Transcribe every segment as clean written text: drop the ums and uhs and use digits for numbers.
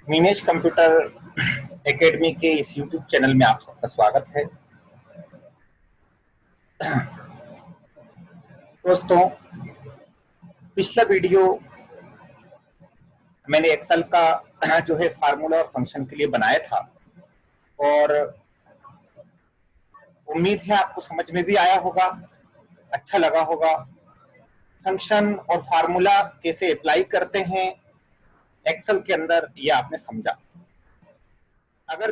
मीनेज computer academy के इस YouTube channel में आप सबका स्वागत है। दोस्तों, पिछला वीडियो मैंने एक्सेल का जो है फार्मूला और फंक्शन के लिए बनाया था और उम्मीद है आपको समझ में भी आया होगा, अच्छा लगा होगा। फंक्शन और फार्मूला कैसे अप्लाई करते हैं एक्सेल के अंदर, ये आपने समझा। अगर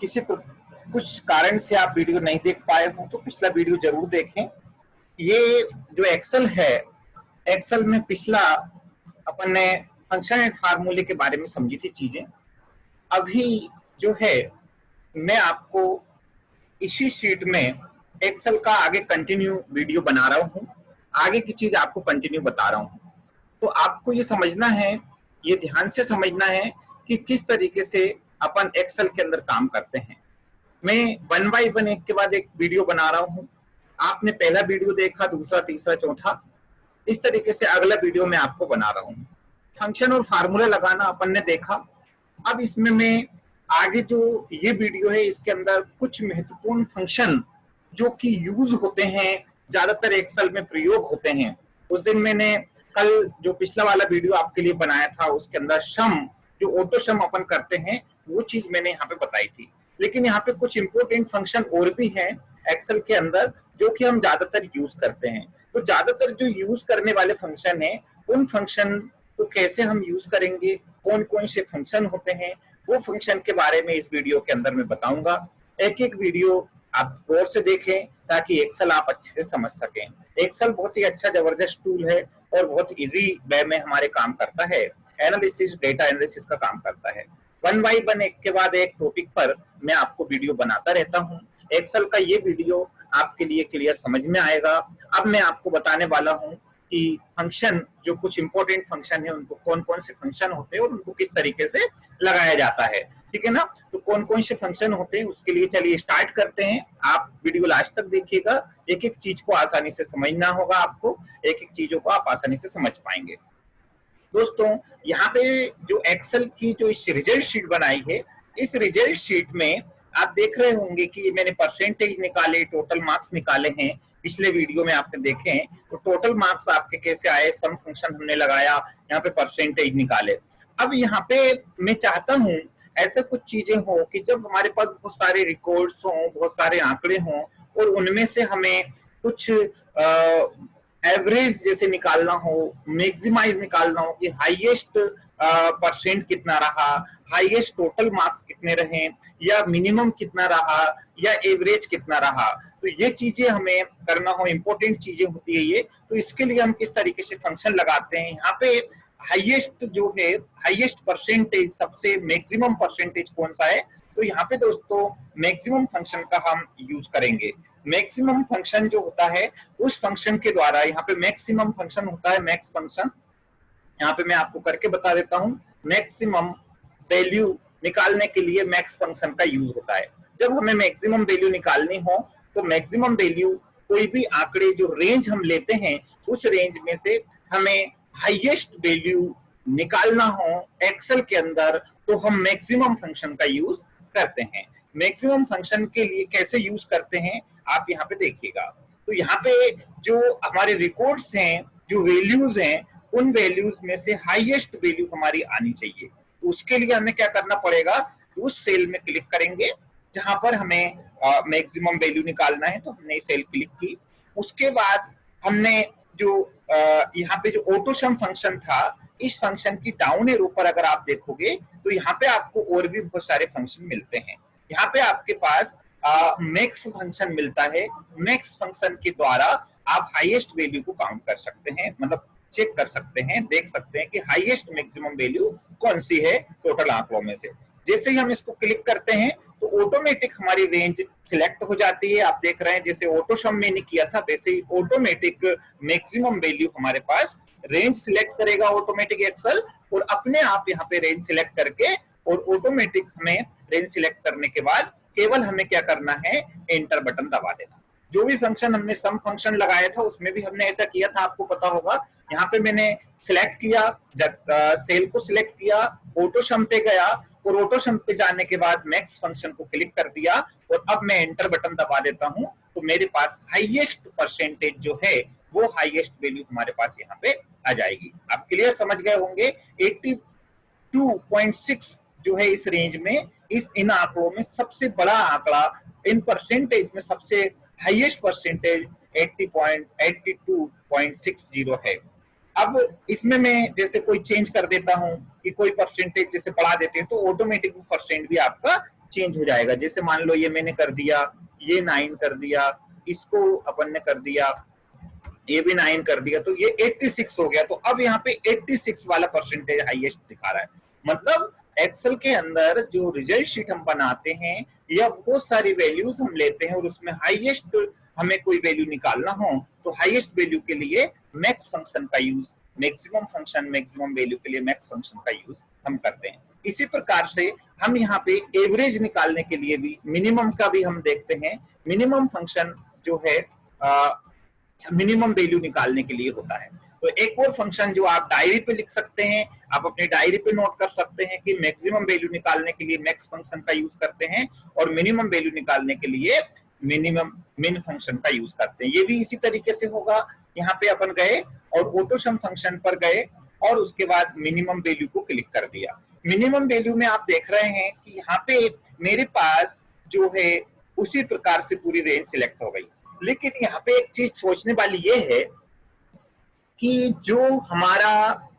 किसी कुछ कारण से आप वीडियो नहीं देख पाए हो तो पिछला वीडियो जरूर देखें। ये जो एक्सेल है, एक्सेल में पिछला अपन ने फंक्शन एंड फार्मूले के बारे में समझी थी चीजें। अभी जो है मैं आपको इसी शीट में एक्सेल का आगे कंटिन्यू वीडियो बना रहा हूँ, आगे की चीज आपको कंटिन्यू बता रहा हूँ। तो आपको ये समझना है, ये ध्यान से समझना है कि किस तरीके से अपन एक्सेल के अंदर काम करते हैं। मैं 1 बाय 1 एक के बाद एक वीडियो बना रहा हूँ। आपने पहला वीडियो देखा, दूसरा, तीसरा, चौथा, इस तरीके से अगला वीडियो मैं आपको बना रहा हूँ। फंक्शन और फार्मूला लगाना अपन ने देखा। अब इसमें मैं आगे जो ये वीडियो है इसके अंदर कुछ महत्वपूर्ण फंक्शन जो कि यूज होते हैं, ज्यादातर एक्सेल में प्रयोग होते हैं। उस दिन मैंने कल जो पिछला वाला वीडियो आपके लिए बनाया था उसके अंदर सम, जो ऑटो सम अपन करते हैं, वो चीज मैंने यहाँ पे बताई थी। लेकिन यहाँ पे कुछ इंपोर्टेंट फंक्शन और भी हैं एक्सेल के अंदर जो कि हम ज्यादातर यूज करते हैं। तो ज्यादातर जो यूज करने वाले फंक्शन है, उन फंक्शन को कैसे हम यूज करेंगे, कौन कौन से फंक्शन होते हैं, वो फंक्शन के बारे में इस वीडियो के अंदर मैं बताऊंगा। एक एक वीडियो आप गौर से देखें ताकि एक्सेल आप अच्छे से समझ सकें। एक्सेल बहुत ही अच्छा जबरदस्त टूल है और बहुत इजी वे में हमारे काम करता है। एनालिसिस, डेटा एनालिसिस का काम करता है। 1 बाय 1 एक के बाद एक टॉपिक पर मैं आपको वीडियो बनाता रहता हूँ। एक्सेल का ये वीडियो आपके लिए क्लियर समझ में आएगा। अब मैं आपको बताने वाला हूँ कि फंक्शन, जो कुछ इंपॉर्टेंट फंक्शन है, उनको कौन कौन से फंक्शन होते हैं और उनको किस तरीके से लगाया जाता है, ठीक है ना। तो कौन कौन से फंक्शन होते हैं उसके लिए चलिए स्टार्ट करते हैं। आप वीडियो लास्ट तक देखिएगा, एक एक चीज को आसानी से समझना होगा आपको, एक एक चीजों को आप आसानी से समझ पाएंगे। दोस्तों, यहाँ पे जो एक्सेल की जो इस रिजल्ट शीट बनाई है, इस रिजल्ट शीट में आप देख रहे होंगे कि मैंने परसेंटेज निकाले, टोटल मार्क्स निकाले हैं। पिछले वीडियो में आपने देखे हैं तो टोटल मार्क्स आपके कैसे आए, सम फंक्शन हमने लगाया, यहाँ पे परसेंटेज निकाले। अब यहाँ पे मैं चाहता हूँ ऐसे कुछ चीजें हो कि जब हमारे पास बहुत सारे रिकॉर्ड्स हों, बहुत सारे आंकड़े हों और उनमें से हमें कुछ एवरेज जैसे निकालना हो, मैक्सिमाइज निकालना हो कि हाईएस्ट परसेंट कितना रहा, हाईएस्ट टोटल मार्क्स कितने रहे, या मिनिमम कितना रहा, या एवरेज कितना रहा। तो ये चीजें हमें करना हो, इंपॉर्टेंट चीजें होती है ये। तो इसके लिए हम किस तरीके से फंक्शन लगाते हैं, यहाँ पे हाईएस्ट जो है, हाईएस्ट परसेंटेज, सबसे मैक्सिमम परसेंटेज कौन सा है, तो यहाँ पे दोस्तों मैक्सिमम फंक्शन का हम यूज करेंगे। मैक्सिमम फंक्शन जो होता है उस फंक्शन के द्वारा, यहाँ पे मैक्सिमम फंक्शन होता है, मैक्स फंक्शन, यहाँ पे मैं आपको करके बता देता हूँ। मैक्सिमम वैल्यू निकालने के लिए मैक्स फंक्शन का यूज होता है। जब हमें मैक्सिमम वैल्यू निकालनी हो तो मैक्सिमम वैल्यू, कोई भी आंकड़े जो रेंज हम लेते हैं उस रेंज में से हमें हाईएस्ट वैल्यू निकालना हो एक्सेल के अंदर, तो हम मैक्सिमम फंक्शन का यूज करते हैं। मैक्सिमम फंक्शन के लिए कैसे यूज करते हैं आप यहाँ पे देखिएगा। तो यहाँ पे जो हमारे रिकॉर्ड्स हैं, जो वैल्यूज हैं, उन वैल्यूज में से हाईएस्ट वैल्यू हमारी आनी चाहिए। तो उसके लिए हमें क्या करना पड़ेगा, उस सेल में क्लिक करेंगे जहां पर हमें मैक्सिमम वैल्यू निकालना है। तो हमने सेल क्लिक की, उसके बाद हमने जो यहाँ पे जो ऑटो सम फंक्शन था, इस फंक्शन की डाउन एरो पर अगर आप देखोगे तो यहाँ पे आपको और भी बहुत सारे फंक्शन मिलते हैं। यहाँ पे आपके पास मैक्स फंक्शन मिलता है। मैक्स फंक्शन के द्वारा आप हाईएस्ट वैल्यू को काउंट कर सकते हैं, मतलब चेक कर सकते हैं, देख सकते हैं कि हाईएस्ट मैक्सिमम वैल्यू कौन सी है टोटल आंकड़ों में से। जैसे ही हम इसको क्लिक करते हैं तो ऑटोमेटिक हमारी रेंज सिलेक्ट हो जाती है। आप देख रहे हैं जैसे ऑटो सम मैंने किया था, वैसे ही ऑटोमेटिक मैक्सिमम वैल्यू हमारे पास रेंज सिलेक्ट करेगा ऑटोमेटिक एक्सेल, और अपने आप यहाँ पे रेंज सिलेक्ट करके, और ऑटोमेटिक हमें रेंज सिलेक्ट करने के बाद केवल हमें क्या करना है, एंटर बटन दबा देना। जो भी फंक्शन हमने सम फंक्शन लगाया था उसमें भी हमने ऐसा किया था, आपको पता होगा। यहाँ पे मैंने सिलेक्ट किया, सेल को सिलेक्ट किया, ऑटो सम पे गया और ऑटो सम पे जाने के बाद मैक्स फंक्शन को क्लिक कर दिया और अब मैं एंटर बटन दबा देता हूं तो मेरे पास हाईएस्ट परसेंटेज जो है वो हाईएस्ट वैल्यू हमारे पास यहाँ पे आ जाएगी। आप क्लियर समझ गए होंगे। 82.6 जो है इस रेंज में, इन आंकड़ों में सबसे बड़ा आंकड़ा, इन परसेंटेज में सबसे हाईएस्ट परसेंटेज 82.60 है। अब इसमें मैं जैसे कोई चेंज कर देता हूं कि कोई परसेंटेज जैसे बढ़ा देते हैं तो ऑटोमेटिक परसेंट भी आपका चेंज हो जाएगा। जैसे मान लो ये मैंने कर दिया, ये 9 कर दिया, इसको अपन ने कर दिया, ये भी 9 कर दिया, तो ये 86 हो गया। तो अब यहाँ पे 86 वाला परसेंटेज हाईएस्ट दिखा रहा है। मतलब एक्सेल के अंदर जो रिजल्ट शीट हम बनाते हैं या बहुत सारी वैल्यूज हम लेते हैं और उसमें हाईएस्ट हमें कोई वैल्यू निकालना हो तो हाईएस्ट वैल्यू के लिए मैक्स फंक्शन का use, maximum function maximum value के लिए मैक्स फंक्शन का यूज हम करते हैं। इसी प्रकार से हम यहाँ पे एवरेज निकालने के लिए भी मिनिमम का भी हम देखते हैं। मिनिमम फंक्शन जो है मिनिमम वैल्यू निकालने के लिए होता है। तो एक और फंक्शन जो आप डायरी पे लिख सकते हैं, आप अपनी डायरी पे नोट कर सकते हैं कि मैक्सिमम वैल्यू निकालने के लिए मैक्स फंक्शन का यूज करते हैं और मिनिमम वैल्यू निकालने के लिए मिनिमम मिन फंक्शन का यूज करते हैं। ये भी इसी तरीके से होगा। यहाँ पे अपन गए और ऑटो सम फंक्शन पर गए और उसके बाद मिनिमम वैल्यू को क्लिक कर दिया। मिनिमम वैल्यू में आप देख रहे हैं कि यहाँ पे मेरे पास जो है उसी प्रकार से पूरी रेंज सिलेक्ट हो गई। लेकिन यहाँ पे एक चीज सोचने वाली ये है कि जो हमारा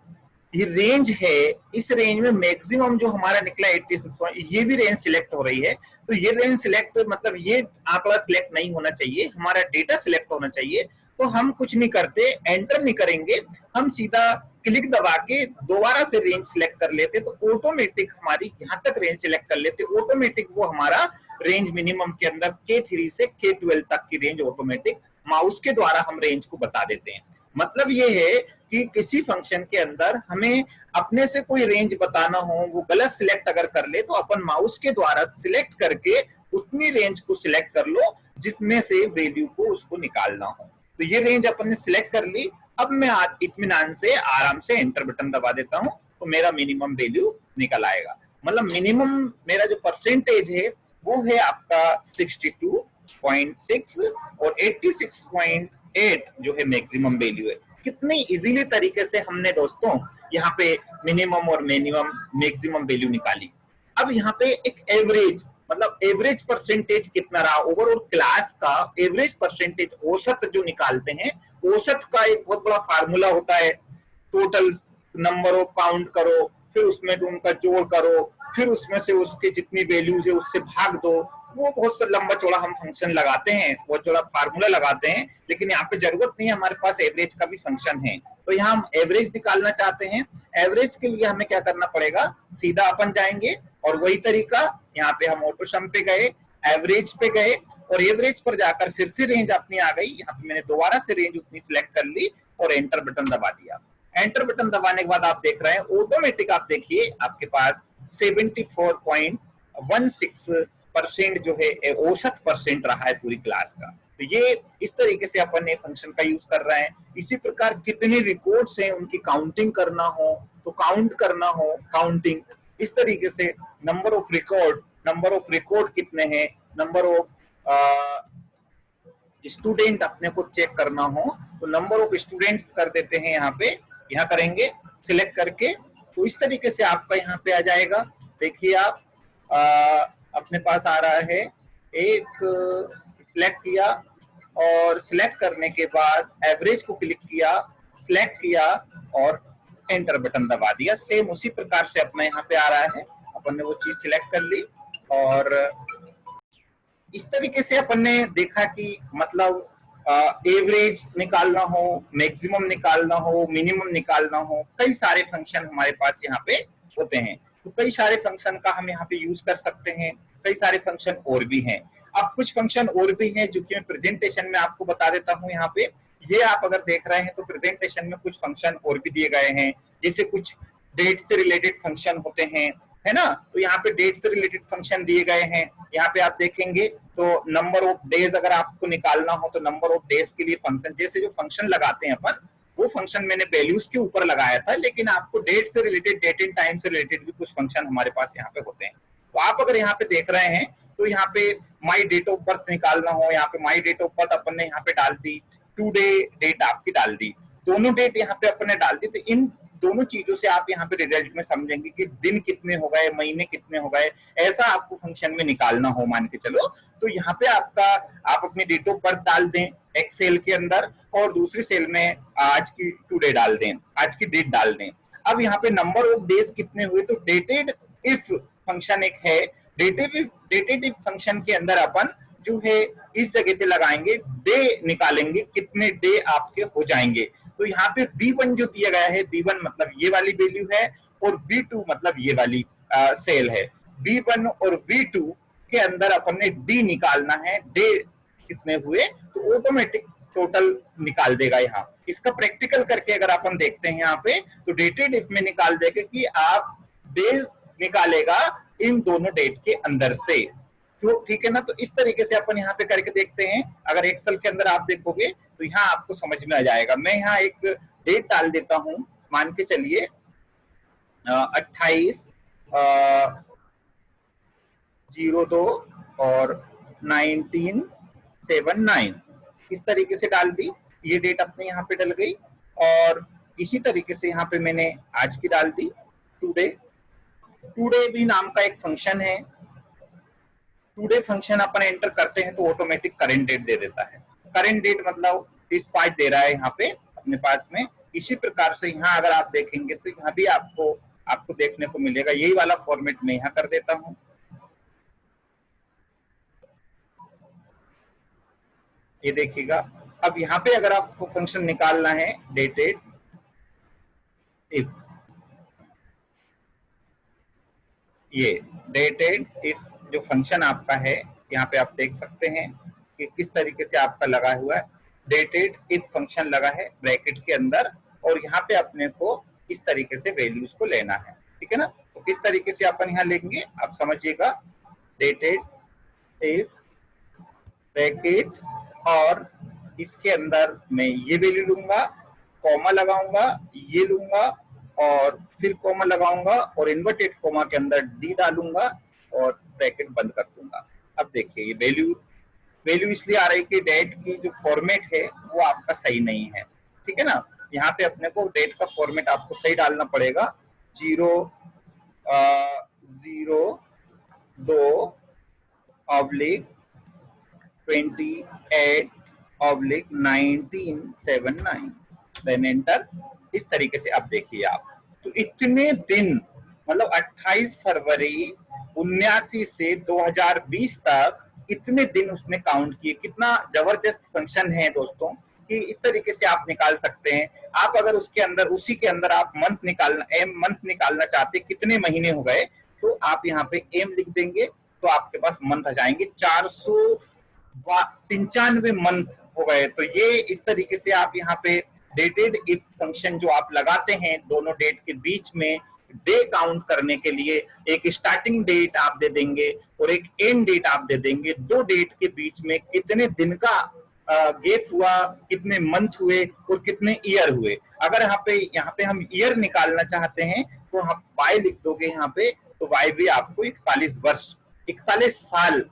ये रेंज है, इस रेंज में मैक्सिमम जो हमारा निकला 86, ये भी रेंज सिलेक्ट हो रही है। तो ये रेंज सिलेक्ट मतलब ये आंकड़ा सिलेक्ट नहीं होना चाहिए, हमारा डेटा सिलेक्ट होना चाहिए। तो हम कुछ नहीं करते, एंटर नहीं करेंगे, हम सीधा क्लिक दबा के दोबारा से रेंज सिलेक्ट कर लेते तो ऑटोमेटिक हमारी यहाँ तक रेंज सिलेक्ट कर लेते, ऑटोमेटिक वो हमारा रेंज मिनिमम के अंदर K3 से K12 तक की रेंज ऑटोमेटिक माउस के द्वारा हम रेंज को बता देते हैं। मतलब ये है कि किसी फंक्शन के अंदर हमें अपने से कोई रेंज बताना हो, वो गलत सिलेक्ट अगर कर ले तो अपन माउस के द्वारा सिलेक्ट करके उतनी रेंज को सिलेक्ट कर लो जिसमें से वैल्यू को उसको निकालना हो। तो ये रेंज अपन ने सिलेक्ट कर ली। अब मैं इत्मीनान से आराम से एंटर बटन दबा देता हूं तो मेरा मिनिमम वैल्यू निकल आएगा। मतलब मिनिमम मेरा जो परसेंटेज है वो है आपका 62.6 और 86.8 जो है मैक्सिमम वैल्यू है। कितनी इजीली तरीके से हमने दोस्तों यहाँ पे मिनिमम और मिनिमम मैक्सिमम वैल्यू निकाली। अब यहाँ पे एक एवरेज, मतलब एवरेज परसेंटेज कितना रहा ओवरऑल क्लास का, एवरेज परसेंटेज औसत जो निकालते हैं, औसत का एक बहुत बड़ा फार्मूला होता है। टोटल नंबर ऑफ काउंट करो, फिर उसमें उनका जोड़ करो, फिर उसमें से उसके जितनी वैल्यूज है उससे भाग दो। वो बहुत लंबा चौड़ा हम फंक्शन लगाते हैं, बहुत चौड़ा फार्मूला लगाते हैं, लेकिन यहाँ पे जरूरत नहीं है, हमारे पास एवरेज का भी फंक्शन है। तो यहाँ हम एवरेज निकालना चाहते हैं। एवरेज के लिए हमें क्या करना पड़ेगा, सीधा अपन जाएंगे और वही तरीका, यहाँ पे हम ऑटो सम पे गए, एवरेज पे गए और एवरेज पर जाकर फिर से रेंज अपनी आ गई। यहाँ पे मैंने दोबारा से रेंज उतनी सिलेक्ट कर ली और एंटर बटन दबा दिया। एंटर बटन दबाने के बाद आप देख रहे हैं ऑटोमेटिक, आप देखिए आपके पास 74.16% जो है औसत परसेंट रहा है पूरी क्लास का। तो ये इस तरीके से अपन ने फंक्शन का यूज कर रहे हैं। इसी प्रकार कितने रिकॉर्ड्स हैं उनकी काउंटिंग करना हो तो काउंट करना हो, काउंटिंग इस तरीके से नंबर ऑफ रिकॉर्ड कितने हैं, नंबर ऑफ स्टूडेंट अपने को चेक करना हो तो नंबर ऑफ स्टूडेंट्स कर देते हैं, यहाँ पे यहाँ करेंगे सिलेक्ट करके, तो इस तरीके से आपका यहाँ पे आ जाएगा। देखिए आप अपने पास आ रहा है, एक सिलेक्ट किया और सिलेक्ट करने के बाद एवरेज को क्लिक किया, सिलेक्ट किया और एंटर बटन दबा दिया। सेम उसी प्रकार से अपना यहाँ पे आ रहा है, अपन ने वो चीज सिलेक्ट कर ली और इस तरीके से अपन ने देखा कि मतलब एवरेज निकालना हो, मैक्सिमम निकालना हो, मिनिमम निकालना हो, कई सारे फंक्शन हमारे पास यहाँ पे होते हैं। तो कई सारे फंक्शन का हम यहाँ पे यूज कर सकते हैं, कई सारे फंक्शन और भी हैं। अब कुछ फंक्शन और भी हैं जो कि मैं प्रेजेंटेशन में आपको बता देता हूँ। यहाँ पे ये आप अगर देख रहे हैं तो प्रेजेंटेशन में कुछ फंक्शन और भी दिए गए हैं, जैसे कुछ डेट से रिलेटेड फंक्शन होते हैं, है ना। तो यहाँ पे डेट से रिलेटेड फंक्शन दिए गए हैं। यहाँ पे आप देखेंगे तो नंबर ऑफ डेज अगर आपको निकालना हो तो नंबर ऑफ डेज के लिए फंक्शन, जैसे जो फंक्शन लगाते हैं अपन वो फंक्शन मैंने वैल्यूज के ऊपर लगाया था, लेकिन आपको डेट से रिलेटेड, डेट एंड टाइम से रिलेटेड भी कुछ फंक्शन हमारे पास यहाँ पे होते हैं। तो आप अगर यहाँ पे देख रहे हैं तो यहाँ पे माई डेट ऑफ बर्थ निकालना हो, यहाँ पे माई डेट ऑफ बर्थ अपन ने यहाँ पे डाल दी, टुडे डेट आपकी डाल दी, दोनों डेट यहाँ पे अपन ने डाल दी। तो इन दोनों चीजों से आप यहाँ पे रिजल्ट में समझेंगे कि दिन कितने हो गए, महीने कितने हो गए, ऐसा आपको फंक्शन में निकालना हो मान के चलो। तो यहाँ पे आपका आप अपनी डेट ऑफ बर्थ डाल दें एक सेल के अंदर, और दूसरी सेल में आज की टुडे डाल दें, आज की डेट डाल दें। अब यहाँ पे नंबर ऑफ डेज कितने हुए, तो डेटेड इफ फंक्शन एक है, डेटेड इफ फंक्शन के अंदर अपन जो है इस जगह पे लगाएंगे, डे निकालेंगे, कितने डे आपके हो जाएंगे। तो यहाँ पे B1 जो दिया गया है, B1 मतलब ये वाली वैल्यू है, और B2 मतलब ये वाली सेल है। B1 और V2 के अंदर अपन ने D निकालना है, डे कितने हुए, तो ऑटोमेटिक टोटल निकाल देगा। यहाँ इसका प्रैक्टिकल करके अगर अपन देखते हैं यहाँ पे, तो डेटेड इफ में निकाल देगा कि आप डेज निकालेगा इन दोनों डेट के अंदर से। तो ठीक है ना। तो इस तरीके से अपन यहाँ पे करके देखते हैं। अगर एक्सेल के अंदर आप देखोगे तो यहाँ आपको समझ में आ जाएगा। मैं यहाँ एक डेट डाल देता हूँ, मान के चलिए 28/02 और 1979, इस तरीके से डाल दी। ये डेट अपने यहाँ पे डल गई, और इसी तरीके से यहाँ पे मैंने आज की डाल दी, टुडे। टुडे भी नाम का एक फंक्शन है। टुडे फंक्शन अपन एंटर करते हैं तो ऑटोमेटिक करंट डेट दे देता है। करंट डेट मतलब 30/5 दे रहा है यहाँ पे अपने पास में। इसी प्रकार से यहाँ अगर आप देखेंगे तो यहाँ भी आपको देखने को मिलेगा। यही वाला फॉर्मेट में यहाँ कर देता हूँ। ये देखिएगा। अब यहाँ पे अगर आपको फंक्शन निकालना है डेटेड इफ, ये डेटेड इफ जो फंक्शन आपका है, यहाँ पे आप देख सकते हैं कि किस तरीके से आपका लगा हुआ है। डेटेड इफ फंक्शन लगा है ब्रैकेट के अंदर, और यहाँ पे अपने को इस तरीके से वैल्यूज को लेना है, ठीक है ना। तो किस तरीके से अपन यहाँ लेंगे आप समझिएगा। डेटेड इफ ब्रैकेट, और इसके अंदर मैं ये वैल्यू लूंगा, कॉमा लगाऊंगा, ये लूंगा, और फिर कॉमा लगाऊंगा, और इन्वर्टेड कॉमा के अंदर डी डालूंगा, और ब्रैकेट बंद कर दूंगा। अब देखिए ये वैल्यू इसलिए आ रही कि डेट की जो फॉर्मेट है वो आपका सही नहीं है, ठीक है ना। यहाँ पे अपने को डेट का फॉर्मेट आपको सही डालना पड़ेगा। 002/28/1979, देन एंटर। इस तरीके से अब देखिए आप, तो इतने दिन मतलब 28 फरवरी 79 से 2020 तक इतने दिन उसने काउंट किए। कितना जबरदस्त फंक्शन है दोस्तों कि इस तरीके से आप निकाल सकते हैं। आप अगर उसके अंदर, उसी के अंदर आप मंथ निकालना चाहते कितने महीने हो गए, तो आप यहाँ पे एम लिख देंगे तो आपके पास मंथ आ जाएंगे। 495 मंथ हो गए। तो ये इस तरीके से आप यहाँ पे डेटेड इफ फंक्शन जो आप लगाते हैं दोनों डेट के बीच में डे काउंट करने के लिए, एक स्टार्टिंग डेट आप दे देंगे और एक एंड डेट आप दे देंगे। दो डेट के बीच में कितने दिन का गैप हुआ, कितने मंथ हुए और कितने ईयर हुए। अगर यहाँ पे हम ईयर निकालना चाहते हैं तो आप वाई लिख दोगे यहाँ पे, तो वाई भी आपको 41 वर्ष, 41 साल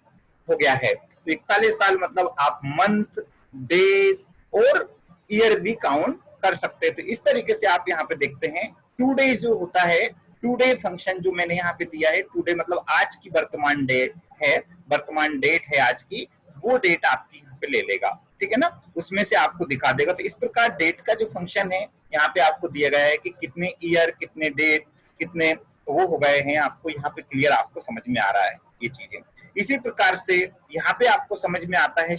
हो गया है। तो 41 साल मतलब आप मंथ, डेज और ईयर भी काउंट कर सकते हैं। तो इस तरीके से आप यहाँ पे देखते हैं टुडे जो होता है, टुडे फंक्शन जो मैंने यहाँ पे दिया है, टुडे मतलब आज की वर्तमान डेट है, वर्तमान डेट है आज की, वो डेट आपकी यहाँ पे ले लेगा, ठीक है ना। उसमें से आपको दिखा देगा। तो इस प्रकार डेट का जो फंक्शन है यहाँ पे आपको दिया गया है कि कितने ईयर, कितने डेट, कितने वो हो गए हैं। आपको यहाँ पे क्लियर आपको समझ में आ रहा है ये चीजें। इसी प्रकार से यहाँ पे आपको समझ में आता है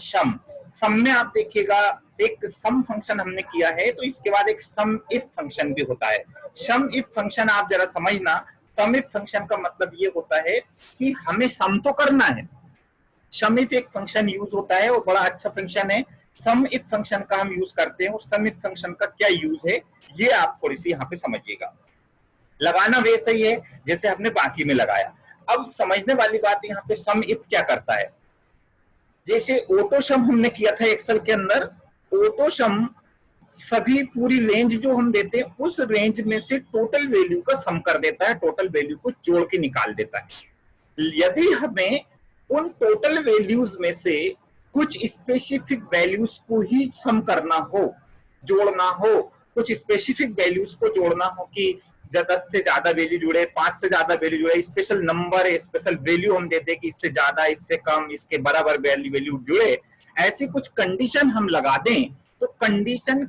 सम में आप देखिएगा एक सम फंक्शन हमने किया है, तो इसके बाद एक सम इफ फंक्शन भी होता है। सम इफ फंक्शन आप जरा समझना। सम इफ फंक्शन का मतलब ये होता है कि हमें सम तो करना है। सम इफ एक फंक्शन यूज होता है और बड़ा अच्छा फंक्शन है। सम इफ फंक्शन का हम यूज करते हैं, और सम इफ फंक्शन का क्या यूज है ये आप थोड़ी सी यहाँ पे समझिएगा। लगाना वैसे ही है जैसे हमने बाकी में लगाया। अब समझने वाली बात यहाँ पे सम इफ क्या करता है। जैसे ऑटो सम हमने किया था एक्सेल के अंदर, ऑटो सम सभी पूरी रेंज जो हम देते हैं उस रेंज में से टोटल वैल्यू का सम कर देता है, टोटल वैल्यू को जोड़ के निकाल देता है। यदि हमें उन टोटल वैल्यूज में से कुछ स्पेसिफिक वैल्यूज को ही सम करना हो, जोड़ना हो, कुछ स्पेसिफिक वैल्यूज को जोड़ना हो कि 10 से ज्यादा वैल्यू जुड़े, 5 से ज्यादा वैल्यू जुड़े, स्पेशल नंबर है, स्पेशल वैल्यू हम देते हैं कि इससे ज्यादा, इससे कम, इसके बराबर वैल्यू जुड़े, ऐसी कुछ कंडीशन हम लगा दें तो कंडीशन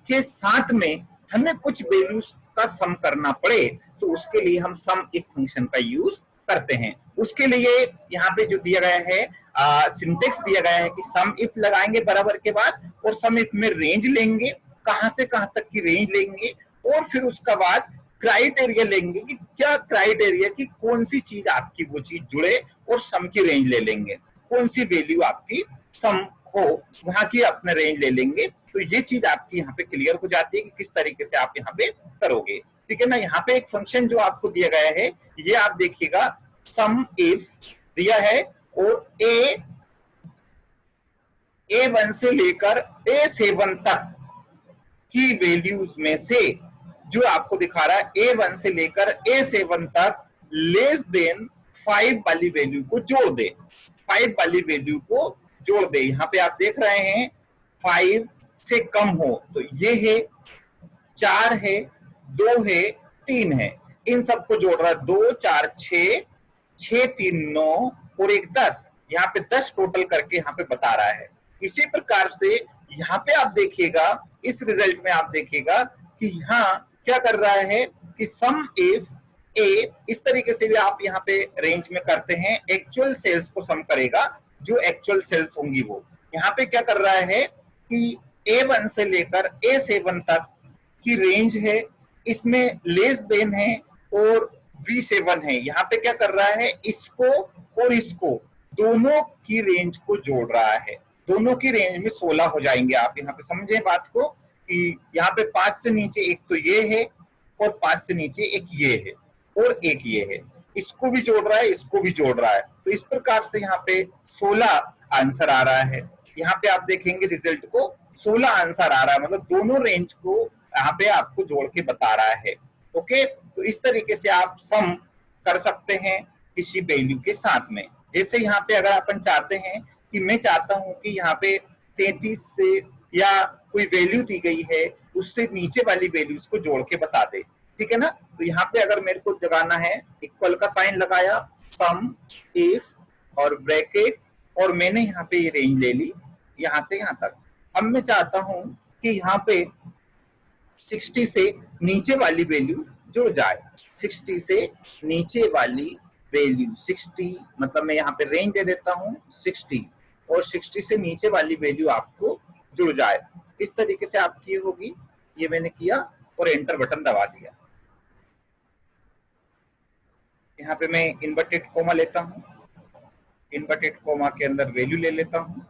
के साथ में हमें कुछ वैल्यूज का सम करना पड़े तो उसके लिए हम सम इफ फंक्शन का यूज करते हैं। उसके लिए यहाँ पे जो दिया गया है सिंटेक्स दिया गया है कि सम इफ लगाएंगे बराबर के बाद और सम इफ में रेंज लेंगे, कहां से कहां तक की रेंज लेंगे, और फिर उसका बाद क्राइटेरिया लेंगे कि क्या क्राइटेरिया की कौन सी चीज आपकी वो चीज जुड़े, और सम की रेंज ले लेंगे, कौन सी वैल्यू आपकी सम हो वहां की अपने रेंज ले लेंगे। तो ये चीज आपकी यहाँ पे क्लियर हो जाती है कि किस तरीके से आप यहाँ पे करोगे। ठीक है ना। यहाँ पे एक फंक्शन जो आपको दिया गया है ये आप देखिएगा, सम इफ दिया है और A1 से लेकर A7 तक की वैल्यूज में से जो आपको दिखा रहा है A1 से लेकर A7 तक लेस देन 5 वाली वैल्यू को जोड़ दे, 5 वाली वैल्यू को जोड़ दे। यहाँ पे आप देख रहे हैं 5 से कम हो तो ये है, 4 है, 2 है, 3 है, इन सबको जोड़ रहा है। 2 4 6, 6 3 9 और 1 10, यहाँ पे 10 टोटल करके यहाँ पे बता रहा है। इसी प्रकार से यहाँ पे आप देखिएगा, इस रिजल्ट में आप देखिएगा कि यहाँ क्या कर रहा है कि सम इफ ए, इस तरीके से भी आप यहाँ पे रेंज में करते हैं, एक्चुअल सेल्स को सम करेगा, जो एक्चुअल सेल्स होंगी वो। यहाँ पे क्या कर रहा है कि A1 से लेकर A7 तक की रेंज है, इसमें लेस देन है और V7 है। यहाँ पे क्या कर रहा है, इसको और इसको दोनों की रेंज को जोड़ रहा है। दोनों की रेंज में 16 हो जाएंगे। आप यहाँ पे समझे बात को कि यहाँ पे 5 से नीचे एक तो ये है और 5 से नीचे एक ये है और एक ये है, इसको भी जोड़ रहा है, इसको भी जोड़ रहा है। तो इस प्रकार से यहाँ पे 16 आंसर आ रहा है। यहाँ पे आप देखेंगे रिजल्ट को 16 आंसर आ रहा है, मतलब दोनों रेंज को यहाँ पे आपको जोड़ के बता रहा है। ओके, तो इस तरीके से आप सम कर सकते हैं किसी वैल्यू के साथ में। जैसे यहाँ पे अगर अपन चाहते हैं कि मैं चाहता हूं कि यहाँ पे 33 से या कोई वैल्यू दी गई है उससे नीचे वाली वैल्यूज को जोड़ के बता दे, ठीक है ना। तो यहाँ पे अगर मेरे को जगाना है, इक्वल का साइन लगाया, सम इफ और ब्रैकेट, और मैंने यहाँ पे ये रेंज ले ली यहाँ से यहाँ तक। अब मैं चाहता हूं कि यहाँ पे 60 से नीचे वाली वैल्यू जुड़ जाए, 60 से नीचे वाली वैल्यू 60, मतलब मैं यहाँ पे रेंज दे देता हूँ 60, और 60 से नीचे वाली वैल्यू आपको जुड़ जाए। इस तरीके से आपकी होगी। ये मैंने किया और एंटर बटन दबा दिया। यहाँ पे मैं इन्वर्टेड कोमा लेता हूँ, इन्वर्टेड कोमा के अंदर वैल्यू ले लेता हूँ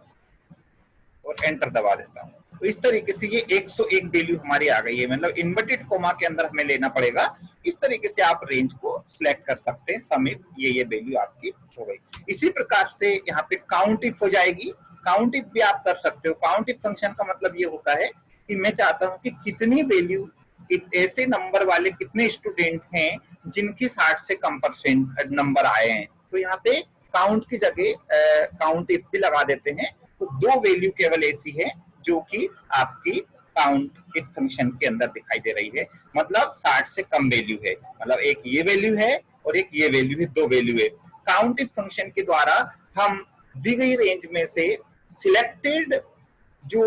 और एंटर दबा देता हूँ। तो इस तरीके से ये 101 वैल्यू हमारी आ गई है, मतलब इन्वर्टेड कोमा के अंदर हमें लेना पड़ेगा। इस तरीके से आप रेंज को सिलेक्ट कर सकते हैं। समिट ये वैल्यू आपकी हो गई। इसी प्रकार से यहाँ पे काउंट इफ हो जाएगी। काउंट इफ भी आप कर सकते हो। काउंट इफ फंक्शन का मतलब ये होता है कि मैं चाहता हूँ कि कितनी वैल्यू, ऐसे नंबर वाले कितने स्टूडेंट हैं जिनके 60 से कम % नंबर आए हैं। तो यहाँ पे काउंट की जगह काउंट इफ भी लगा देते हैं। तो 2 वैल्यू केवल ऐसी है जो कि आपकी काउंट इफ फंक्शन के अंदर दिखाई दे रही है, मतलब 60 से कम वैल्यू है, मतलब एक ये वैल्यू है और एक ये वैल्यू है, 2 वैल्यू है। काउंट इफ फंक्शन के द्वारा हम दी गई रेंज में से सिलेक्टेड जो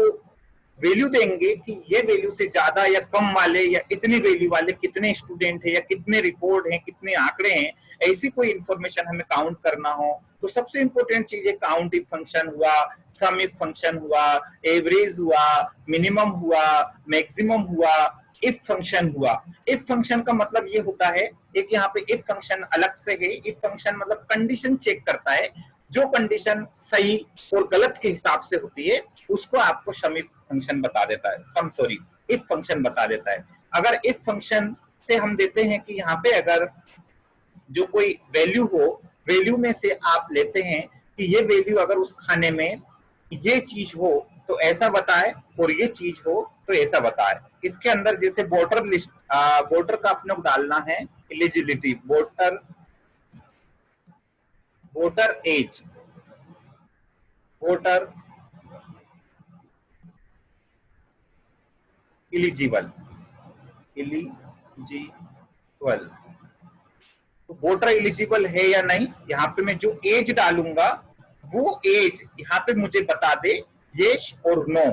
वैल्यू देंगे कि ये वैल्यू से ज्यादा या कम वाले या इतनी वैल्यू वाले कितने स्टूडेंट है या कितने रिकॉर्ड हैं, कितने आंकड़े हैं, ऐसी कोई इंफॉर्मेशन हमें काउंट करना हो तो सबसे इंपॉर्टेंट चीज है काउंट इफ फंक्शन हुआ, सम इफ फंक्शन हुआ, एवरेज हुआ, मिनिमम हुआ, मैक्सिमम हुआ, इफ फंक्शन हुआ। इफ फंक्शन का मतलब ये होता है, एक यहाँ पे इफ फंक्शन अलग से है। इफ फंक्शन मतलब कंडीशन चेक करता है, जो कंडीशन सही और गलत के हिसाब से होती है उसको आपको सम इफ फंक्शन बता देता है, इफ फंक्शन बता देता है। अगर इफ फंक्शन से हम देते हैं कि यहाँ पे अगर जो कोई वैल्यू हो, वैल्यू में से आप लेते हैं कि ये वैल्यू अगर उस खाने में ये चीज हो तो ऐसा बताए, और ये चीज हो तो ऐसा बताए। इसके अंदर जैसे वोटर लिस्ट, वोटर का अपने को डालना है eligibility, voter voter age, voter eligible, eligible, तो वोटर एलिजिबल है या नहीं, यहाँ पे मैं जो एज डालूंगा वो एज यहाँ पे मुझे बता दे यस और नो।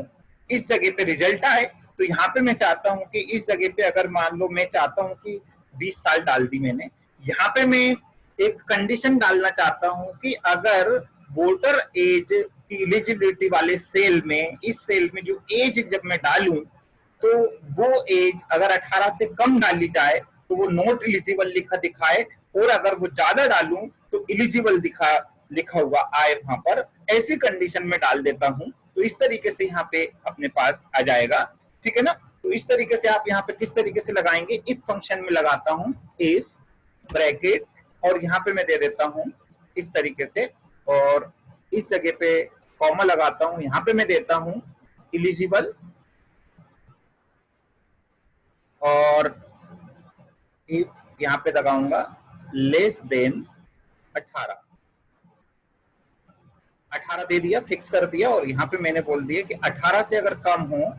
इस जगह पे रिजल्ट आए, तो यहाँ पे मैं चाहता हूँ कि इस जगह पे अगर मान लो मैं चाहता हूँ कि 20 साल डाल दी मैंने, यहाँ पे मैं एक कंडीशन डालना चाहता हूँ कि अगर वोटर एज की एलिजिबिलिटी वाले सेल में, इस सेल में जो एज जब मैं डालूं तो वो एज अगर 18 से कम डाली जाए तो वो नॉट एलिजिबल लिखा दिखाए, और अगर वो ज्यादा डालूं तो एलिजिबल लिखा हुआ आए वहां पर। ऐसी कंडीशन में डाल देता हूं, तो इस तरीके से यहाँ पे अपने पास आ जाएगा, ठीक है ना। तो इस तरीके से आप यहाँ पे किस तरीके से लगाएंगे, इफ फंक्शन में लगाता हूं, इफ ब्रैकेट, और यहाँ पे मैं दे देता हूं इस तरीके से, और इस जगह पे कॉमा लगाता हूं, यहाँ पे मैं देता हूं एलिजिबल, और इफ यहाँ पे लगाऊंगा लेस देन 18, 18 दे दिया, फिक्स कर दिया, और यहाँ पे मैंने बोल दिया कि 18 से अगर कम हो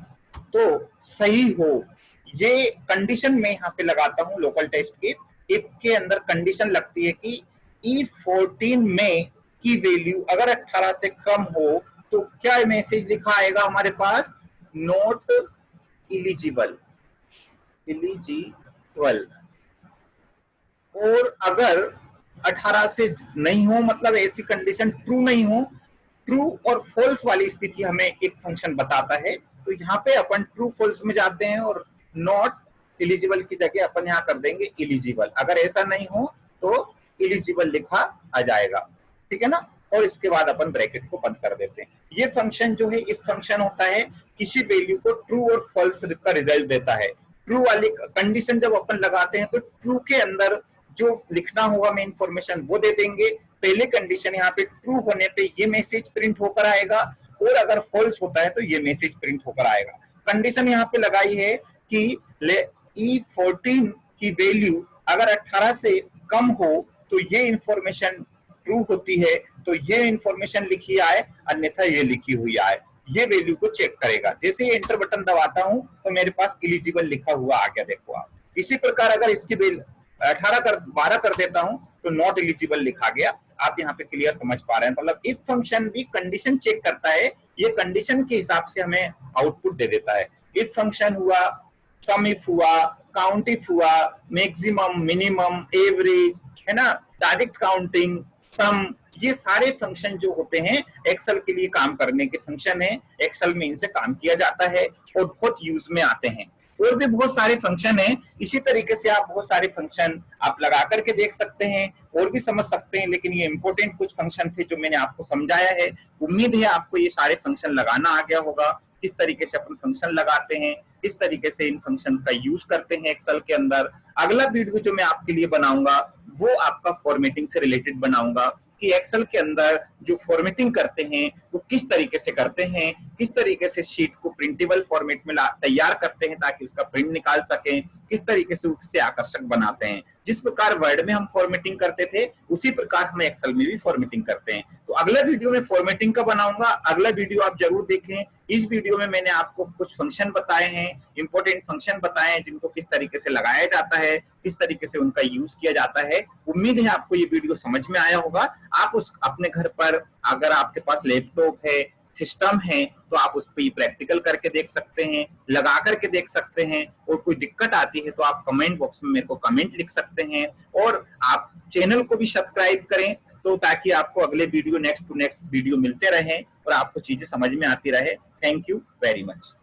तो सही हो। ये कंडीशन में यहाँ पे लगाता हूँ लोकल टेस्ट की। इफ के अंदर कंडीशन लगती है कि E14 में की वैल्यू अगर 18 से कम हो तो क्या मैसेज लिखा आएगा हमारे पास, नॉट एलिजिबल, एलिजिबल। और अगर 18 से नहीं हो, मतलब ऐसी कंडीशन ट्रू नहीं हो, ट्रू और फॉल्स वाली स्थिति हमें एक फंक्शन बताता है, तो यहाँ पे अपन ट्रू फॉल्स में जाते हैं और नॉट एलिजिबल की जगह अपन यहाँ कर देंगे एलिजिबल। अगर ऐसा नहीं हो तो एलिजिबल लिखा आ जाएगा, ठीक है ना। और इसके बाद अपन ब्रैकेट को बंद कर देते हैं। ये फंक्शन जो है इफ फंक्शन होता है, किसी वैल्यू को ट्रू और फॉल्स का रिजल्ट देता है। ट्रू वाली कंडीशन जब अपन लगाते हैं तो ट्रू के अंदर जो लिखना होगा मैं इंफॉर्मेशन वो दे देंगे। पहले कंडीशन यहाँ पे ट्रू होने पे ये मैसेज प्रिंट होकर आएगा, और अगर फॉल्स होता है तो ये मैसेज प्रिंट होकर आएगा। कंडीशन यहाँ पे लगाई है कि E14 की वैल्यू अगर 18 से कम हो तो ये इंफॉर्मेशन ट्रू होती है, तो ये इंफॉर्मेशन लिखी आए, अन्यथा ये लिखी हुई आए। ये वैल्यू को चेक करेगा। जैसे ये एंटर बटन दबाता हूं तो मेरे पास एलिजिबल लिखा हुआ आ गया, देखो आप। इसी प्रकार अगर इसकी 12 कर देता हूं तो नॉट एलिजिबल लिखा गया। आप यहाँ पे क्लियर समझ पा रहे हैं। मतलब इफ फंक्शन भी कंडीशन चेक करता है, ये कंडीशन के हिसाब से हमें आउटपुट दे देता है। इफ फंक्शन हुआ, सम इफ हुआ, काउंट इफ हुआ, मैक्सिमम, मिनिमम, एवरेज, है ना, डायरेक्ट काउंटिंग, सम, ये सारे फंक्शन जो होते हैं एक्सेल के लिए काम करने के फंक्शन है। एक्सेल में इनसे काम किया जाता है और बहुत यूज में आते हैं। और भी बहुत सारे फंक्शन हैं। इसी तरीके से आप बहुत सारे फंक्शन आप लगा करके देख सकते हैं और भी समझ सकते हैं, लेकिन ये इंपॉर्टेंट कुछ फंक्शन थे जो मैंने आपको समझाया है। उम्मीद है आपको ये सारे फंक्शन लगाना आ गया होगा, किस तरीके से अपन फंक्शन लगाते हैं, किस तरीके से इन फंक्शन का यूज करते हैं एक्सेल के अंदर। अगला वीडियो जो मैं आपके लिए बनाऊंगा वो आपका फॉर्मेटिंग से रिलेटेड बनाऊंगा कि एक्सेल के अंदर जो फॉर्मेटिंग करते हैं वो किस तरीके से करते हैं, किस तरीके से शीट को प्रिंटेबल फॉर्मेट में तैयार करते हैं ताकि उसका प्रिंट निकाल सकें, किस तरीके से उससे आकर्षक बनाते हैं। जिस प्रकार वर्ड में हम फॉर्मेटिंग करते थे उसी प्रकार हम एक्सेल में भी फॉर्मेटिंग करते हैं। तो अगला वीडियो में फॉर्मेटिंग का बनाऊंगा, अगला वीडियो आप जरूर देखें। इस वीडियो में मैंने आपको कुछ फंक्शन बताए हैं, इंपॉर्टेंट फंक्शन बताए हैं जिनको किस तरीके से लगाया जाता है, किस तरीके से उनका यूज किया जाता है। उम्मीद है आपको ये वीडियो समझ में आया होगा। आप उस अपने घर पर अगर आपके पास लैपटॉप है, सिस्टम है, तो आप उस पर प्रैक्टिकल करके देख सकते हैं, लगा करके देख सकते हैं। और कोई दिक्कत आती है तो आप कमेंट बॉक्स में मेरे को कमेंट लिख सकते हैं। और आप चैनल को भी सब्सक्राइब करें तो ताकि आपको अगले video next to next video मिलते रहें और आपको चीजें समझ में आती रहे। Thank you very much.